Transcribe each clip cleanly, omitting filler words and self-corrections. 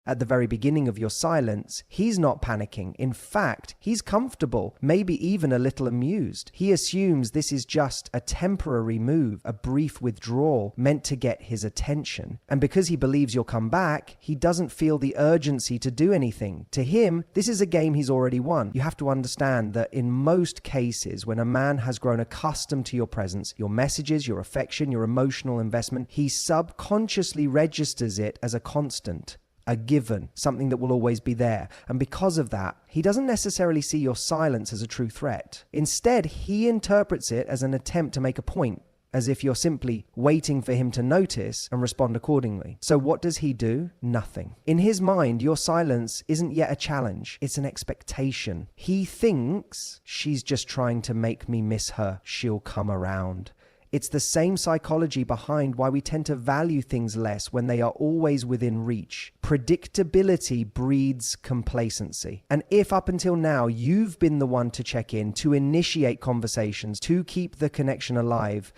At the very beginning of your silence, he's not panicking. In fact, he's comfortable, maybe even a little amused. He assumes this is just a temporary move, a brief withdrawal meant to get his attention. And because he believes you'll come back, he doesn't feel the urgency to do anything. To him, this is a game he's already won. You have to understand that in most cases, when a man has grown accustomed to your presence, your messages, your affection, your emotional investment, he subconsciously registers it as a constant, a given, something that will always be there. And because of that, he doesn't necessarily see your silence as a true threat. Instead, he interprets it as an attempt to make a point, as if you're simply waiting for him to notice and respond accordingly. So what does he do? Nothing. In his mind, your silence isn't yet a challenge. It's an expectation. He thinks, she's just trying to make me miss her. She'll come around. It's the same psychology behind why we tend to value things less when they are always within reach. Predictability breeds complacency. And if up until now you've been the one to check in, to initiate conversations, to keep the connection alive,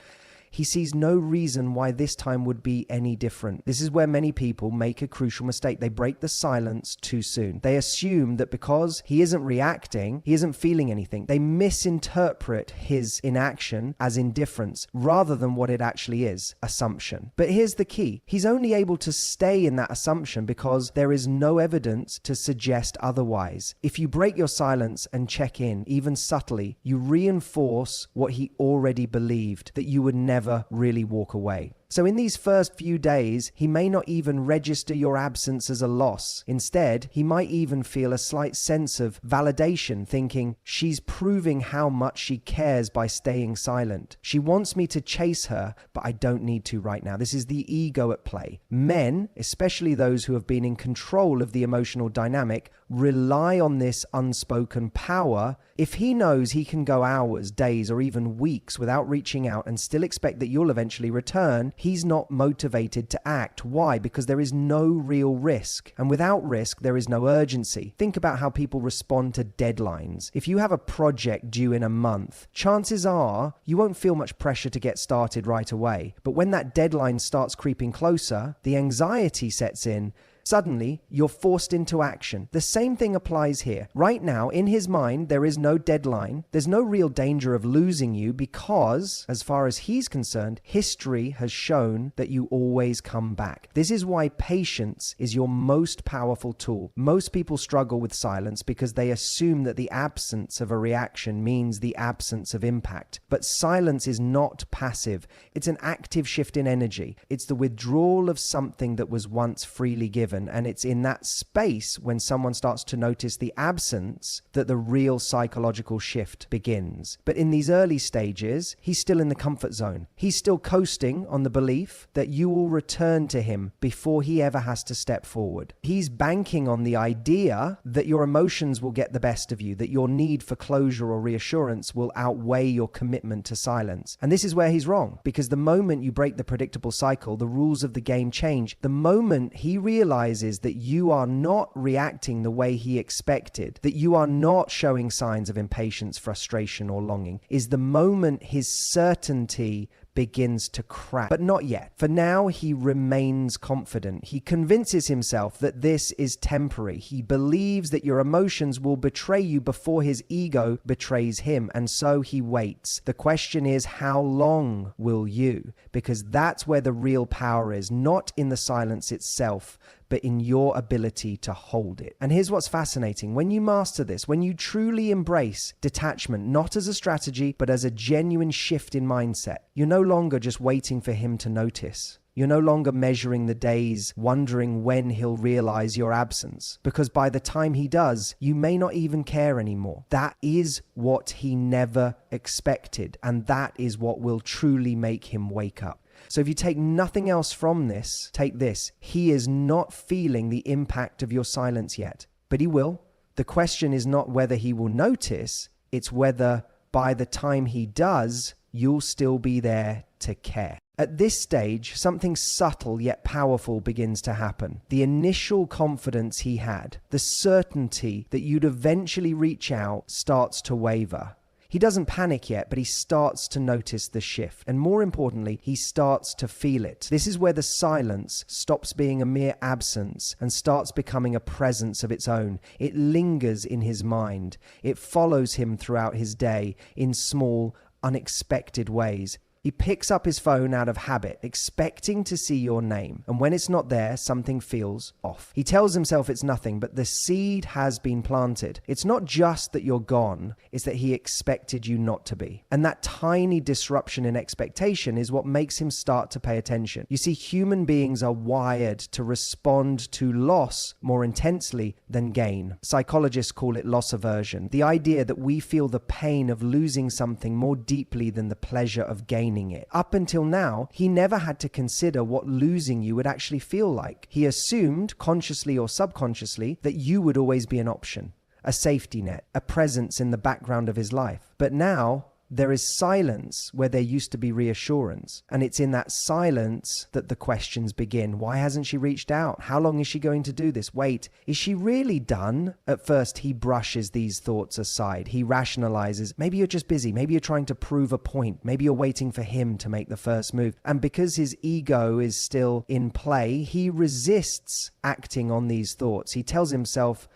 he sees no reason why this time would be any different. This is where many people make a crucial mistake. They break the silence too soon. They assume that because he isn't reacting, he isn't feeling anything. They misinterpret his inaction as indifference rather than what it actually is, assumption. But here's the key. He's only able to stay in that assumption because there is no evidence to suggest otherwise. If you break your silence and check in, even subtly, you reinforce what he already believed, that you would never really walk away. So in these first few days, he may not even register your absence as a loss. Instead, he might even feel a slight sense of validation, thinking, she's proving how much she cares by staying silent. She wants me to chase her, but I don't need to right now. This is the ego at play. Men, especially those who have been in control of the emotional dynamic, rely on this unspoken power. If he knows he can go hours, days, or even weeks without reaching out and still expect that you'll eventually return, he's not motivated to act. Why? Because there is no real risk. And without risk, there is no urgency. Think about how people respond to deadlines. If you have a project due in a month, chances are you won't feel much pressure to get started right away. But when that deadline starts creeping closer, the anxiety sets in. Suddenly, you're forced into action. The same thing applies here. Right now, in his mind, there is no deadline. There's no real danger of losing you because, as far as he's concerned, history has shown that you always come back. This is why patience is your most powerful tool. Most people struggle with silence because they assume that the absence of a reaction means the absence of impact. But silence is not passive. It's an active shift in energy. It's the withdrawal of something that was once freely given. And it's in that space, when someone starts to notice the absence, that the real psychological shift begins. But in these early stages, he's still in the comfort zone. He's still coasting on the belief that you will return to him before he ever has to step forward. He's banking on the idea that your emotions will get the best of you, that your need for closure or reassurance will outweigh your commitment to silence. And this is where he's wrong, because the moment you break the predictable cycle, the rules of the game change. The moment he realizes that you are not reacting the way he expected, that you are not showing signs of impatience, frustration, or longing, is the moment his certainty begins to crack. But not yet. For now, he remains confident. He convinces himself that this is temporary. He believes that your emotions will betray you before his ego betrays him, and so he waits. The question is, how long will you? Because that's where the real power is, not in the silence itself, but in your ability to hold it. And here's what's fascinating. When you master this, when you truly embrace detachment, not as a strategy, but as a genuine shift in mindset, you're no longer just waiting for him to notice. You're no longer measuring the days, wondering when he'll realize your absence. Because by the time he does, you may not even care anymore. That is what he never expected. And that is what will truly make him wake up. So if you take nothing else from this, take this. He is not feeling the impact of your silence yet, but he will. The question is not whether he will notice, it's whether by the time he does, you'll still be there to care. At this stage, something subtle yet powerful begins to happen. The initial confidence he had, the certainty that you'd eventually reach out, starts to waver. He doesn't panic yet, but he starts to notice the shift. And more importantly, he starts to feel it. This is where the silence stops being a mere absence and starts becoming a presence of its own. It lingers in his mind. It follows him throughout his day in small, unexpected ways. He picks up his phone out of habit, expecting to see your name. And when it's not there, something feels off. He tells himself it's nothing, but the seed has been planted. It's not just that you're gone, it's that he expected you not to be. And that tiny disruption in expectation is what makes him start to pay attention. You see, human beings are wired to respond to loss more intensely than gain. Psychologists call it loss aversion. The idea that we feel the pain of losing something more deeply than the pleasure of gaining it. Up until now, he never had to consider what losing you would actually feel like. He assumed, consciously or subconsciously, that you would always be an option, a safety net, a presence in the background of his life. But now, there is silence where there used to be reassurance. And it's in that silence that the questions begin. Why hasn't she reached out? How long is she going to do this? Wait, is she really done? At first, he brushes these thoughts aside. He rationalizes, maybe you're just busy. Maybe you're trying to prove a point. Maybe you're waiting for him to make the first move. And because his ego is still in play, he resists acting on these thoughts. He tells himself,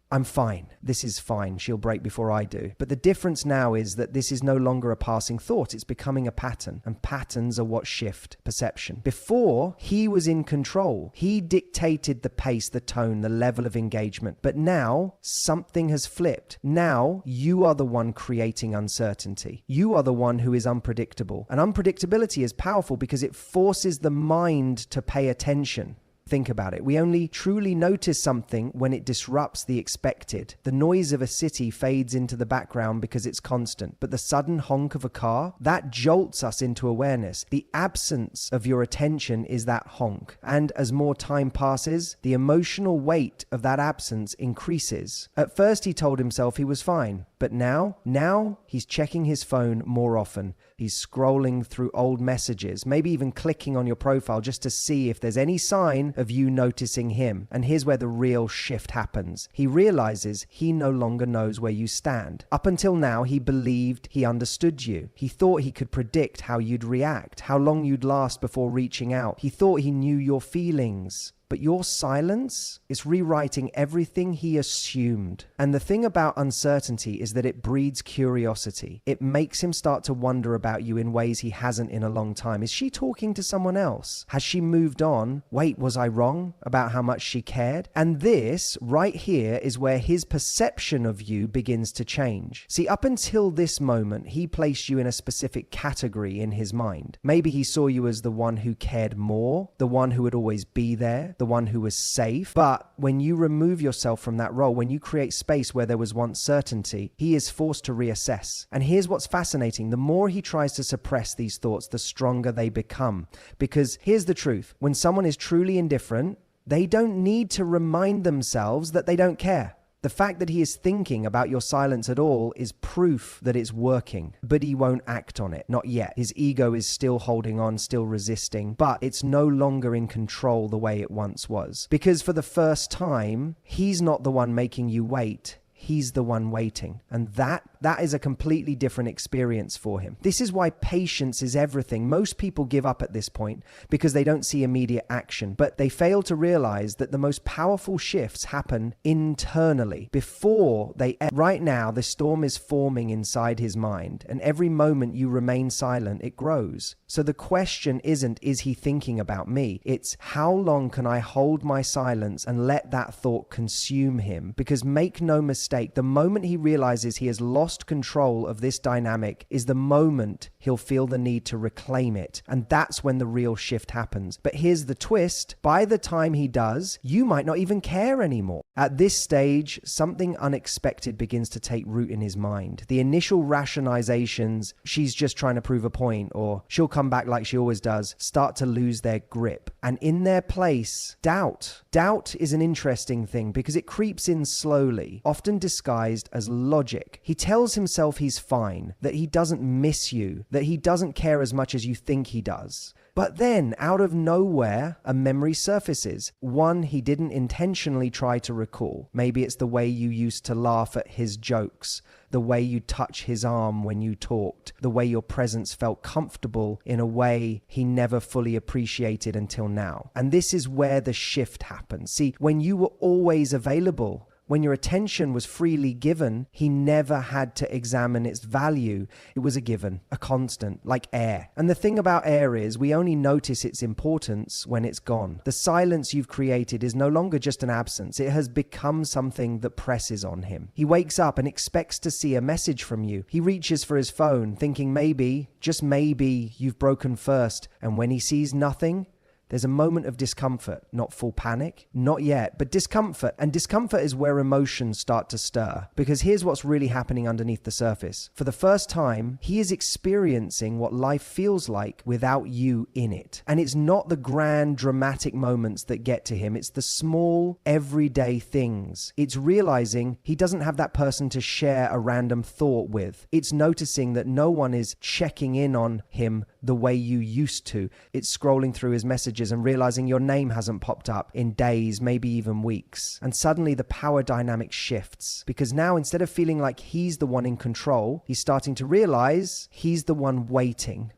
I'm fine. This is fine. She'll break before I do. But the difference now is that this is no longer a passing thought. It's becoming a pattern. And patterns are what shift perception. Before, he was in control. He dictated the pace, the tone, the level of engagement. But now, something has flipped. Now, you are the one creating uncertainty. You are the one who is unpredictable. And unpredictability is powerful because it forces the mind to pay attention. Think about it. We only truly notice something when it disrupts the expected. The noise of a city fades into the background because it's constant, but the sudden honk of a car, that jolts us into awareness. The absence of your attention is that honk. And as more time passes, the emotional weight of that absence increases. At first, he told himself he was fine, but now he's checking his phone more often. He's scrolling through old messages, maybe even clicking on your profile just to see if there's any sign of you noticing him. And here's where the real shift happens. He realizes he no longer knows where you stand. Up until now, he believed he understood you. He thought he could predict how you'd react, how long you'd last before reaching out. He thought he knew your feelings. But your silence is rewriting everything he assumed. And the thing about uncertainty is that it breeds curiosity. It makes him start to wonder about you in ways he hasn't in a long time. Is she talking to someone else? Has she moved on? Wait, was I wrong about how much she cared? And this right here is where his perception of you begins to change. See, up until this moment, he placed you in a specific category in his mind. Maybe he saw you as the one who cared more, the one who would always be there, the one who was safe. But when you remove yourself from that role, when you create space where there was once certainty, he is forced to reassess. And here's what's fascinating. The more he tries to suppress these thoughts, the stronger they become. Because here's the truth. When someone is truly indifferent, they don't need to remind themselves that they don't care. The fact that he is thinking about your silence at all is proof that it's working, but he won't act on it. Not yet. His ego is still holding on, still resisting, but it's no longer in control the way it once was. Because for the first time, he's not the one making you wait. He's the one waiting. And that is a completely different experience for him. This is why patience is everything. Most people give up at this point because they don't see immediate action, but they fail to realize that the most powerful shifts happen internally before they. Right now, the storm is forming inside his mind, and every moment you remain silent, it grows. So the question isn't, is he thinking about me? It's, how long can I hold my silence and let that thought consume him? Because make no mistake, the moment he realizes he has lost control of this dynamic is the moment he'll feel the need to reclaim it. And that's when the real shift happens. But here's the twist. By the time he does, you might not even care anymore. At this stage, something unexpected begins to take root in his mind. The initial rationalizations, she's just trying to prove a point, or she'll come back like she always does, start to lose their grip. And in their place, doubt. Doubt is an interesting thing because it creeps in slowly, often disguised as logic. He tells himself he's fine, that he doesn't miss you, that he doesn't care as much as you think he does. But then, out of nowhere, a memory surfaces. One he didn't intentionally try to recall. Maybe it's the way you used to laugh at his jokes, the way you touch his arm when you talked, the way your presence felt comfortable in a way he never fully appreciated until now. And this is where the shift happens. See, when you were always available, when your attention was freely given, he never had to examine its value. It was a given, a constant, like air. And the thing about air is we only notice its importance when it's gone. The silence you've created is no longer just an absence. It has become something that presses on him. He wakes up and expects to see a message from you. He reaches for his phone, thinking maybe, just maybe, you've broken first. And when he sees nothing, there's a moment of discomfort, not full panic, not yet, but discomfort. And discomfort is where emotions start to stir. Because here's what's really happening underneath the surface. For the first time, he is experiencing what life feels like without you in it. And it's not the grand, dramatic moments that get to him. It's the small, everyday things. It's realizing he doesn't have that person to share a random thought with. It's noticing that no one is checking in on him the way you used to. It's scrolling through his messages and realizing your name hasn't popped up in days, maybe even weeks. And suddenly the power dynamic shifts, because now instead of feeling like he's the one in control, he's starting to realize he's the one waiting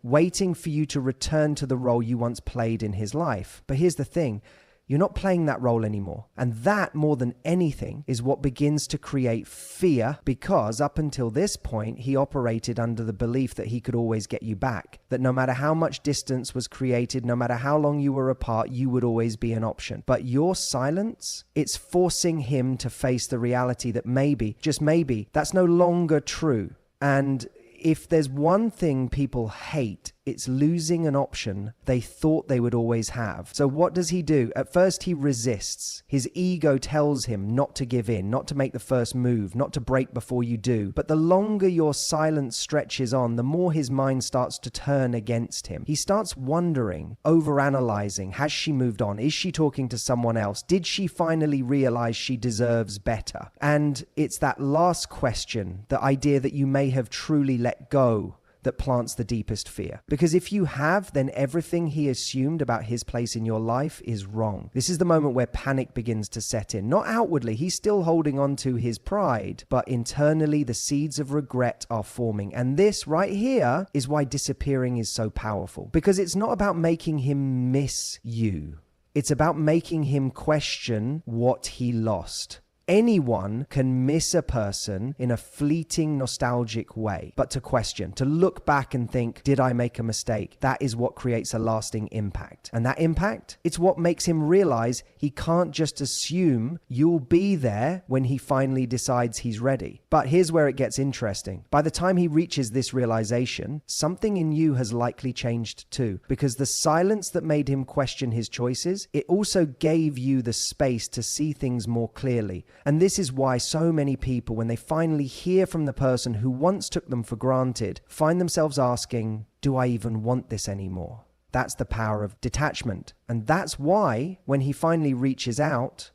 for you to return to the role you once played in his life. But here's the thing. You're not playing that role anymore. And that, more than anything, is what begins to create fear, because up until this point, he operated under the belief that he could always get you back, that no matter how much distance was created, no matter how long you were apart, you would always be an option. But your silence, it's forcing him to face the reality that maybe, just maybe, that's no longer true. And if there's one thing people hate, it's losing an option they thought they would always have. So what does he do? At first he resists. His ego tells him not to give in, not to make the first move, not to break before you do. But the longer your silence stretches on, the more his mind starts to turn against him. He starts wondering, overanalyzing. Has she moved on? Is she talking to someone else? Did she finally realize she deserves better? And it's that last question, the idea that you may have truly let go, that plants the deepest fear. Because if you have, then everything he assumed about his place in your life is wrong. This is the moment where panic begins to set in. Not outwardly, he's still holding on to his pride, but internally the seeds of regret are forming. And this right here is why disappearing is so powerful. Because it's not about making him miss you. It's about making him question what he lost. Anyone can miss a person in a fleeting, nostalgic way, but to question, to look back and think, did I make a mistake? That is what creates a lasting impact. And that impact, it's what makes him realize he can't just assume you'll be there when he finally decides he's ready. But here's where it gets interesting. By the time he reaches this realization, something in you has likely changed too, because the silence that made him question his choices, it also gave you the space to see things more clearly. And this is why so many people, when they finally hear from the person who once took them for granted, find themselves asking, do I even want this anymore? That's the power of detachment. And that's why, when he finally reaches out,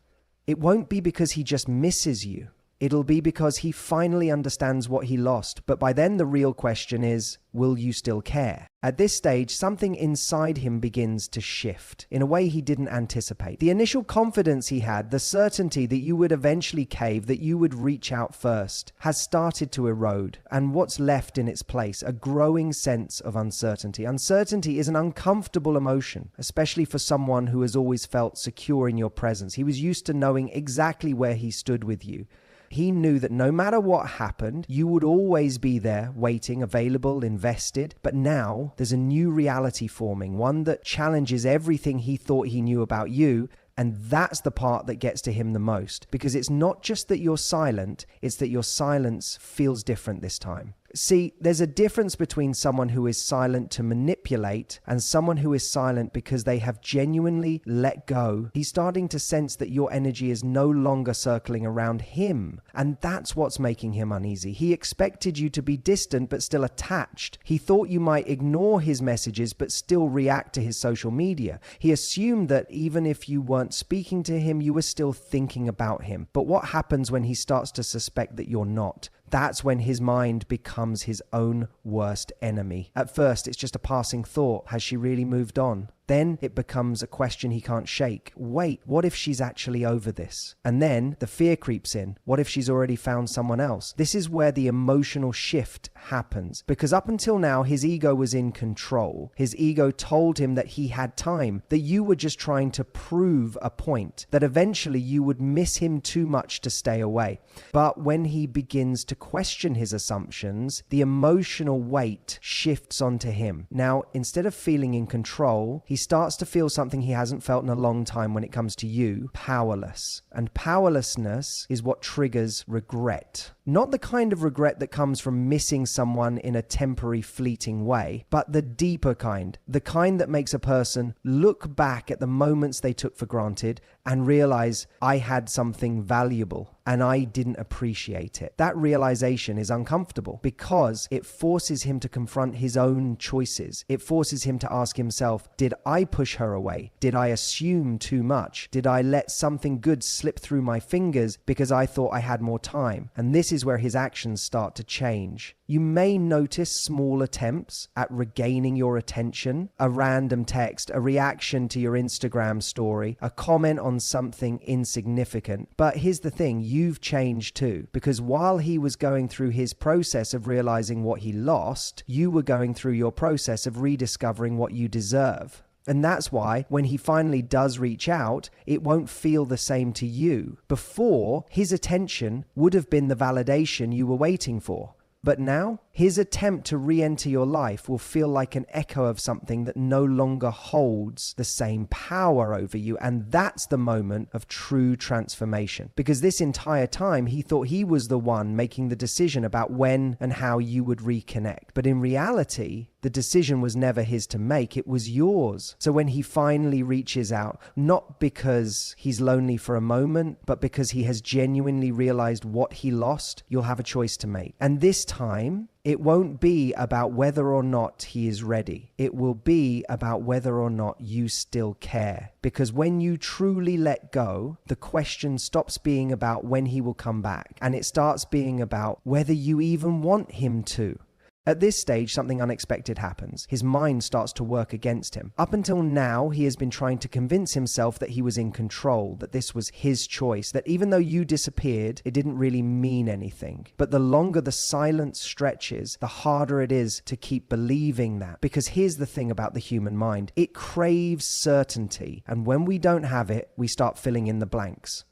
it won't be because he just misses you. It'll be because he finally understands what he lost. But by then the real question is, will you still care? At this stage, something inside him begins to shift in a way he didn't anticipate. The initial confidence he had, the certainty that you would eventually cave, that you would reach out first, has started to erode. And what's left in its place? A growing sense of uncertainty. Uncertainty is an uncomfortable emotion, especially for someone who has always felt secure in your presence. He was used to knowing exactly where he stood with you. He knew that no matter what happened, you would always be there, waiting, available, invested. But now there's a new reality forming, one that challenges everything he thought he knew about you. And that's the part that gets to him the most, because it's not just that you're silent, it's that your silence feels different this time. See, there's a difference between someone who is silent to manipulate and someone who is silent because they have genuinely let go. He's starting to sense that your energy is no longer circling around him. And that's what's making him uneasy. He expected you to be distant but still attached. He thought you might ignore his messages but still react to his social media. He assumed that even if you weren't speaking to him, you were still thinking about him. But what happens when he starts to suspect that you're not? that's when his mind becomes his own worst enemy. At first, it's just a passing thought. Has she really moved on? Then it becomes a question he can't shake. Wait, what if she's actually over this? And then the fear creeps in. What if she's already found someone else? This is where the emotional shift happens. Because up until now, his ego was in control. His ego told him that he had time, that you were just trying to prove a point, that eventually you would miss him too much to stay away. But when he begins to question his assumptions, the emotional weight shifts onto him. Now, instead of feeling in control, he starts to feel something he hasn't felt in a long time when it comes to you: powerless. And powerlessness is what triggers regret. Not the kind of regret that comes from missing someone in a temporary, fleeting way, but the deeper kind, the kind that makes a person look back at the moments they took for granted and realize, I had something valuable and I didn't appreciate it. That realization is uncomfortable because it forces him to confront his own choices. It forces him to ask himself, did I push her away? Did I assume too much? Did I let something good slip through my fingers because I thought I had more time? And this is where his actions start to change. You may notice small attempts at regaining your attention, a random text, a reaction to your Instagram story, a comment on something insignificant. But here's the thing, you've changed too, because while he was going through his process of realizing what he lost, you were going through your process of rediscovering what you deserve. And that's why when he finally does reach out, it won't feel the same to you. Before, his attention would have been the validation you were waiting for. But now, his attempt to re-enter your life will feel like an echo of something that no longer holds the same power over you. And that's the moment of true transformation. Because this entire time, he thought he was the one making the decision about when and how you would reconnect. But in reality, the decision was never his to make, it was yours. So when he finally reaches out, not because he's lonely for a moment, but because he has genuinely realized what he lost, you'll have a choice to make. And this time, it won't be about whether or not he is ready. It will be about whether or not you still care. Because when you truly let go, the question stops being about when he will come back, and it starts being about whether you even want him to. At this stage, something unexpected happens. His mind starts to work against him. Up until now, he has been trying to convince himself that he was in control, that this was his choice, that even though you disappeared, it didn't really mean anything. But the longer the silence stretches, the harder it is to keep believing that. Because here's the thing about the human mind. It craves certainty. And when we don't have it, we start filling in the blanks.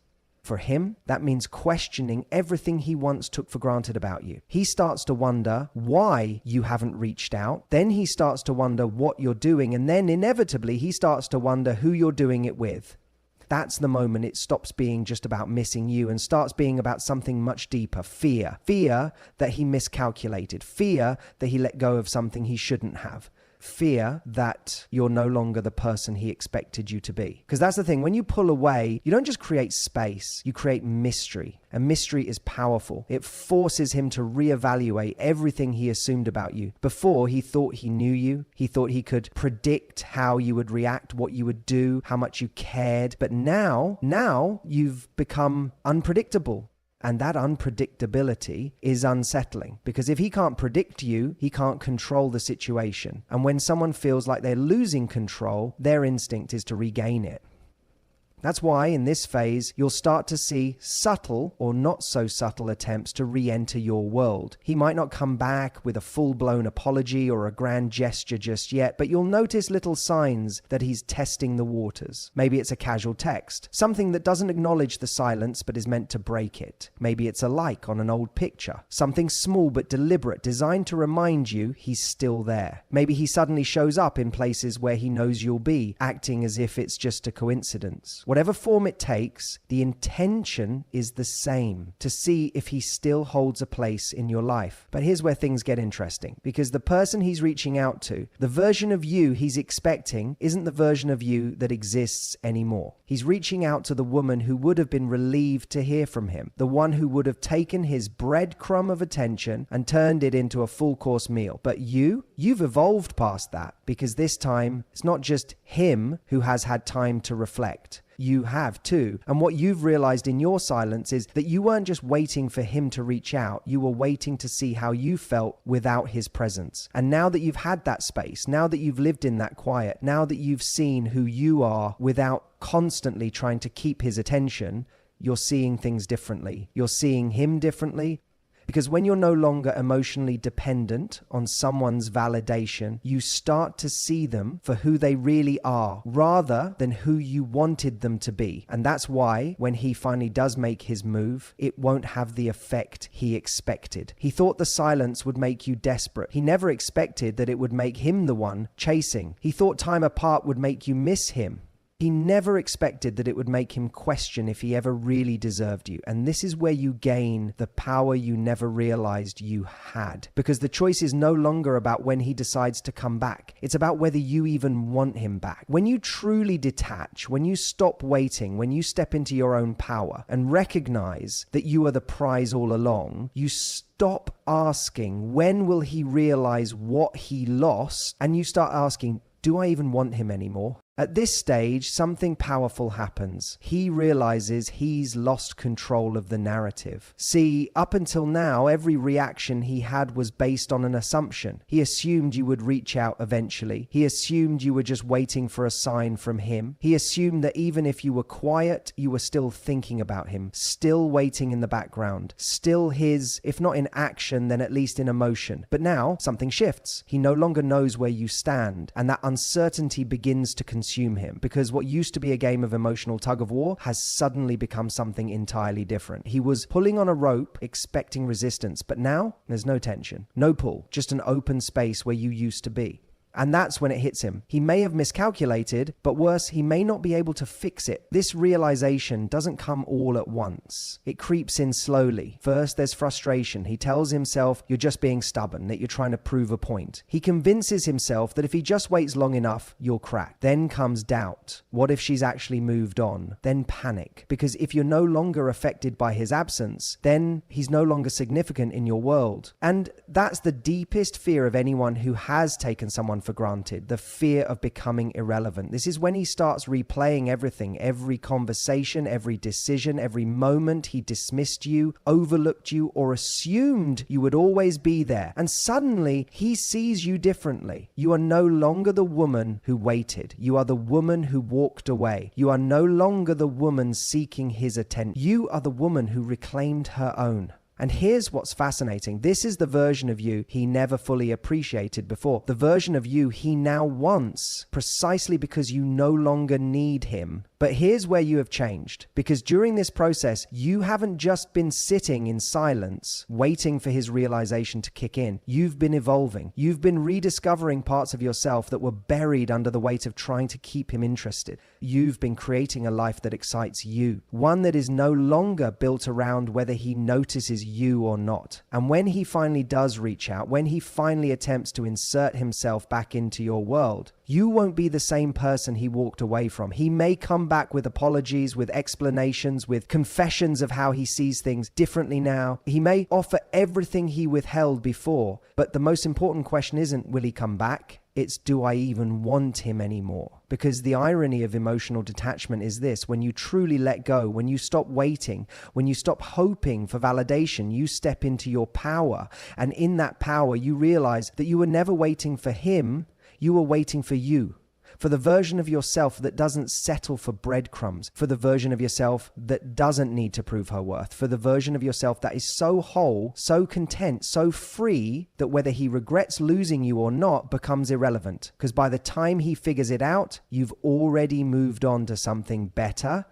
For him, that means questioning everything he once took for granted about you. He starts to wonder why you haven't reached out. Then he starts to wonder what you're doing. And then inevitably, he starts to wonder who you're doing it with. That's the moment it stops being just about missing you and starts being about something much deeper. Fear. Fear that he miscalculated. Fear that he let go of something he shouldn't have. Fear that you're no longer the person he expected you to be. Because that's the thing, when you pull away, you don't just create space, you create mystery. And mystery is powerful. It forces him to reevaluate everything he assumed about you. Before, he thought he knew you. He thought he could predict how you would react, what you would do, how much you cared. But now you've become unpredictable. And that unpredictability is unsettling, because if he can't predict you, he can't control the situation. And when someone feels like they're losing control, their instinct is to regain it. That's why in this phase, you'll start to see subtle or not so subtle attempts to re-enter your world. He might not come back with a full-blown apology or a grand gesture just yet, but you'll notice little signs that he's testing the waters. Maybe it's a casual text, something that doesn't acknowledge the silence but is meant to break it. Maybe it's a like on an old picture, something small but deliberate, designed to remind you he's still there. Maybe he suddenly shows up in places where he knows you'll be, acting as if it's just a coincidence. Whatever form it takes, the intention is the same, to see if he still holds a place in your life. But here's where things get interesting, because the person he's reaching out to, the version of you he's expecting, isn't the version of you that exists anymore. He's reaching out to the woman who would have been relieved to hear from him, the one who would have taken his breadcrumb of attention and turned it into a full-course meal. But you've evolved past that, because this time it's not just him who has had time to reflect. You have too. And what you've realized in your silence is that you weren't just waiting for him to reach out. You were waiting to see how you felt without his presence. And now that you've had that space, now that you've lived in that quiet, now that you've seen who you are without constantly trying to keep his attention, you're seeing things differently. You're seeing him differently. Because when you're no longer emotionally dependent on someone's validation, you start to see them for who they really are, rather than who you wanted them to be. And that's why, when he finally does make his move, it won't have the effect he expected. He thought the silence would make you desperate. He never expected that it would make him the one chasing. He thought time apart would make you miss him. He never expected that it would make him question if he ever really deserved you. And this is where you gain the power you never realized you had. Because the choice is no longer about when he decides to come back. It's about whether you even want him back. When you truly detach, when you stop waiting, when you step into your own power and recognize that you are the prize all along, you stop asking, when will he realize what he lost? And you start asking, do I even want him anymore? At this stage, something powerful happens. He realizes he's lost control of the narrative. See, up until now, every reaction he had was based on an assumption. He assumed you would reach out eventually. He assumed you were just waiting for a sign from him. He assumed that even if you were quiet, you were still thinking about him, still waiting in the background, still his, if not in action, then at least in emotion. But now, something shifts. He no longer knows where you stand, and that uncertainty begins to consume him, because what used to be a game of emotional tug of war has suddenly become something entirely different. He was pulling on a rope, expecting resistance, but now there's no tension, no pull, just an open space where you used to be. And that's when it hits him. He may have miscalculated, but worse, he may not be able to fix it. This realization doesn't come all at once. It creeps in slowly. First, there's frustration. He tells himself you're just being stubborn, that you're trying to prove a point. He convinces himself that if he just waits long enough, you'll crack. Then comes doubt. What if she's actually moved on? Then panic. Because if you're no longer affected by his absence, then he's no longer significant in your world. And that's the deepest fear of anyone who has taken someone for granted, the fear of becoming irrelevant. This is when he starts replaying everything, every conversation, every decision, every moment he dismissed you, overlooked you, or assumed you would always be there. And suddenly he sees you differently. You are no longer the woman who waited. You are the woman who walked away. You are no longer the woman seeking his attention. You are the woman who reclaimed her own. And here's what's fascinating. This is the version of you he never fully appreciated before. The version of you he now wants, precisely because you no longer need him. But here's where you have changed. Because during this process, you haven't just been sitting in silence, waiting for his realization to kick in. You've been evolving. You've been rediscovering parts of yourself that were buried under the weight of trying to keep him interested. You've been creating a life that excites you. One that is no longer built around whether he notices you or not. And when he finally does reach out, when he finally attempts to insert himself back into your world, you won't be the same person he walked away from. He may come back with apologies, with explanations, with confessions of how he sees things differently now. He may offer everything he withheld before, but the most important question isn't, will he come back? It's, do I even want him anymore? Because the irony of emotional detachment is this: when you truly let go, when you stop waiting, when you stop hoping for validation, you step into your power. And in that power, you realize that you were never waiting for him, you were waiting for you. For the version of yourself that doesn't settle for breadcrumbs, for the version of yourself that doesn't need to prove her worth, for the version of yourself that is so whole, so content, so free that whether he regrets losing you or not becomes irrelevant. Because by the time he figures it out, you've already moved on to something better,